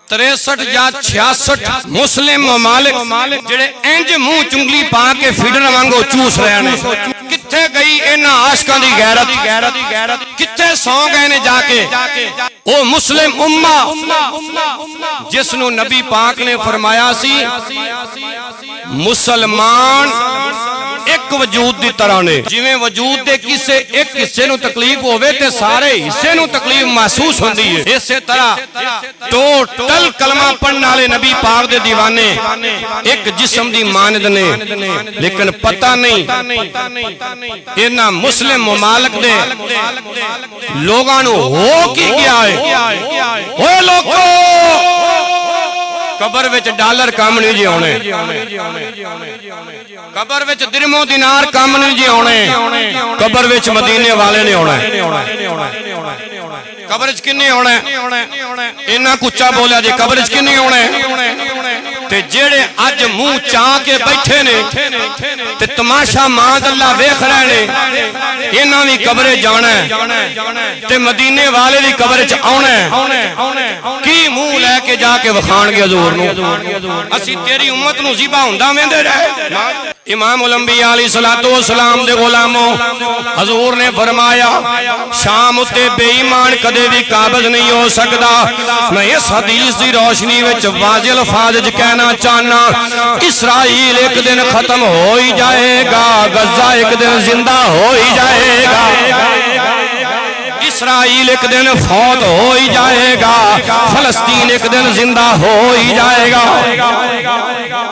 63 या 66 मुस्लिम ममालिक जेड़े इंज मुंह चुंगली पा के फीडर वांगो चूस रहे ने। किथे गई इन्हां आशिकां दी गैरत, किथे सौ गए ने जाके ओ मुस्लिम उम्मा जिसनों नबी पाक ने फरमाया सी मुसलमान एक वजूद दी तरह ने। जिवें वजूद दे किसे एक हिस्से नूं तकलीफ होवे ते सारे हिस्से नूं तकलीफ महसूस होंदी है, इसे तरह टोटल कलमा पढ़ने वाले नबी पाक दे दीवाने एक जिस्म दी मानद ने। लेकिन पता नहीं इन्हां मुस्लिम ममालिक दे लोगां नूं हो की गया है। ओए लोगो कबर विच डॉलर काम नहीं जी आने, कबर विच दिरमो दिनार काम नहीं जी आने, कबर विच मदीने वाले ने आना। कबर च किन्ने आना? इन्ना कुच्चा बोलिया जी कबर च किन्ने आना? ते जेड़े अज मुंह चा के बैठे ने ते तमाशा मां अल्लाह वेख रहे ने, इन्हां भी कबरे जाना है ते मदीने वाले दी कबर च आना है। की मुंह लैके जाके वखाण गए हजूर नूं, असी तेरी उम्मत नूं ज़िबा हुंदा वेंदे रहे। इमाम उल अंबिया अलैहिस्सलातु वस्सलाम दे गुलामों, हजूर ने फरमाया शाम उत्ते बेईमान कदे भी काबिज नहीं हो सकता। मैं इस हदीस की रोशनी विच वाज़िह अल्फाज़ च कहना चाहना, इसराइल एक दिन खत्म हो ही जाएगा, गजा एक दिन जिंदा हो ही जाएगा, इसराइल एक दिन फौत हो ही जाएगा, फलस्तीन एक दिन जिंदा हो ही जाएगा।